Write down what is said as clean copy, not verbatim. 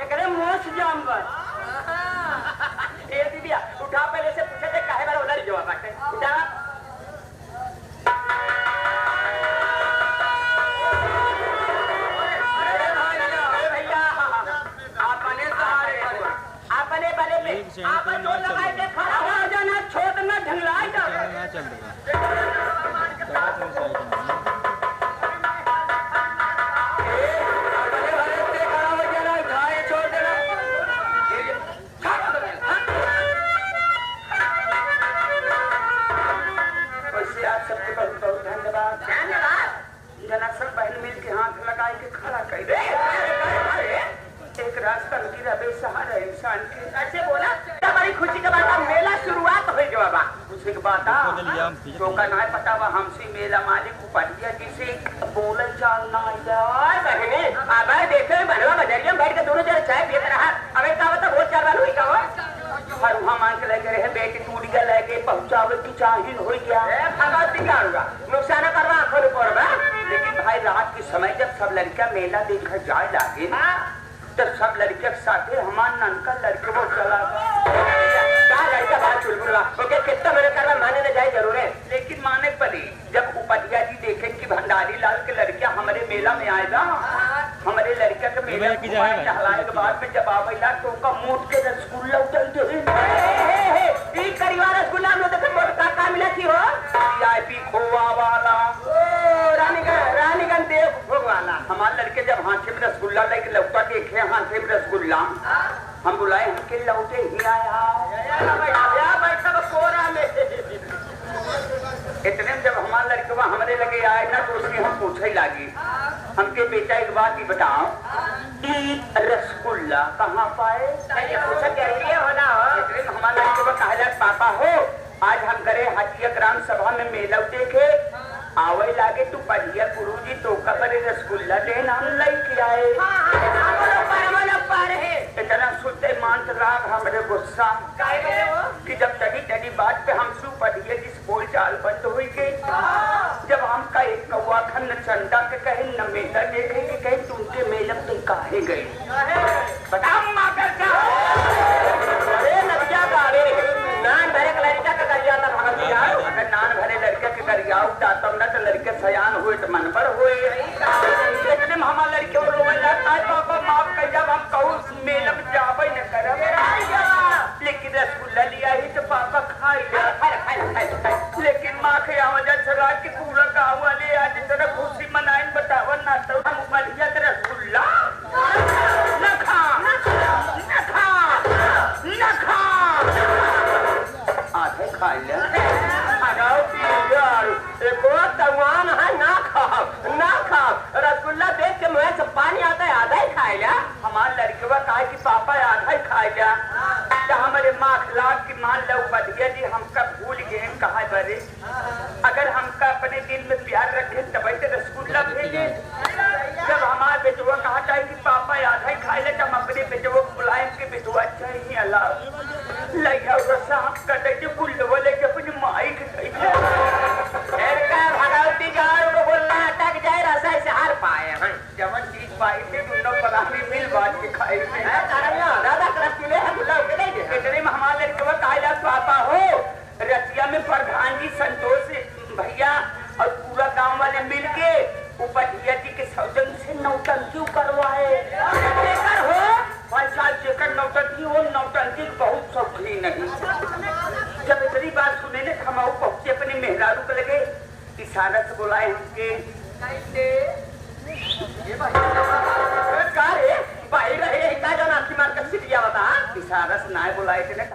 एकरे मोछ जानवर ए दीदिया उठा पहले से पूछे थे काहे बार उधर जवाब बाटे उठा आप जो लगाए थे खड़ा हो जाना छोड़ ना ढंगलाए जा चल सब बहन मिल के हाथ लगाए के खड़ा कर दे एक रास्ता की रबे सहारा इंसान के ऐसे बोला बड़ी खुशी के बाद मेला शुरुआत हो गया बाबा खुशी के बाद तो का ना पता बा हमसे मेला मालिक उपरिया जी से बोले चलना यार बहने अब देखे बनवा बजरिया बैठ के दोनों जन चाय पीते रहा अबे का बता बहुत चालवाल हुई का हो हर वहां मान के लगे रहे बेटी टूट गया लेके पहुंचावे की चाहिन हो गया ए भगवती का होगा नुकसान करवा आंखों पर बा लेकिन भाई रात के समय जब सब लड़कियां मेला देखने जाए लागे तो सब लड़के साथे हमार ननका लड़के वो चला क्या लड़का बात चुलबुला ओके कितना मेरे करवा माने न जाए जरूर है लेकिन माने पड़ी जब उपटिया जी देखें कि भंडारी लाल के लड़कियां हमारे मेला में आएगा हमारे लड़का के मेला टहलाने के बाद में जब आवेला तो उनका मूठ के रसगुल्ला उठलते ई करीवा रसगुल्ला में तो मोटका का मिला थी हो वीआईपी खोवा वाला ओ रानीगंज देव भोगवाला हमारे लड़के जब हाथे में रसगुल्ला लेके लौटा देखे हाथे में रसगुल्ला हम बुलाए हमके लौटे ही आया बैठा कोरा में इतने जब हमारे लड़के हमारे लगे आए ना तो उसने हम पूछे लागी हमके बेटा एक बात ही बताओ रसगुल्ला कहाँ पाए होना हमारे लड़के कहा पापा हो आज हम करे हाथिया ग्राम सभा में मेला देखे आवे लागे तू पढ़िया गुरुजी तो करे रसगुल्ला लेना हम लेके आए इतना सुनते मान राग हमारे गुस्सा कि जब टडी बात पे हम सु पढ़िए जिस बोल चाल बंद हुई गई जब हम का एक कौवा खन चंदा के कहे न मेला देखे कि कहे तुमके मेला तो काहे गए बताओ नान भरे लड़का के गरिया था भगत अगर नान भरे लड़के के गरिया उठाता न तो लड़के सयान हुए तो मन पर हुए लेकिन हमारे लड़के पापा माफ कर जब हम कहूँ मेला में जावे न कर लेकिन रसगुल्ला लिया ही तो पापा खाई लेकिन माँ के आवाजा चला के पूरा गाँव वाले आज तरह खुशी मनाए बतावा ना तो हम बढ़िया रसगुल्ला न खा आधे खा लिया रसगुल्ला देख के मुँह से पानी आता है आधा ही खाए लिया हमारे लड़के कहा कि पापा आधा ही खाए लिया तो हमारे माँ खिलाफ की मान लो बढ़िया जी हमका भूल गए कहा बरे अगर हमका अपने दिल में प्यार रखे तब तो रसगुल्ला भेजे जब हमारे बेटुआ कहा था कि पापा आधा ही खाए ले तो हम अपने बेटुआ को बुलाए के बेटुआ चाहिए अल्लाह लगा रसा हम कटे के बुल्लवा लेके अपनी माई के भगवती गाड़ को बोलना अटक जाए रसा से हार पाए जवन चीज पाई थे दोनों पलानी मिल बात के खाए दादा रसगुल्ले गुल्ला इतने में हमारे लड़के कहा पापा हो रसिया में प्रधान जी संतोष भैया और पूरा गांव वाले मिल के उपटिया जी के सौजन से नौटंकी करवाए हो 5 साल जेकर नौटंकी हो नौटंकी बहुत शौकीन नहीं जब इतनी बात सुने ने हम पहुंचे अपने मेहरारू को लगे इशारा से बुलाए हमके इशारा से ना बुलाए थे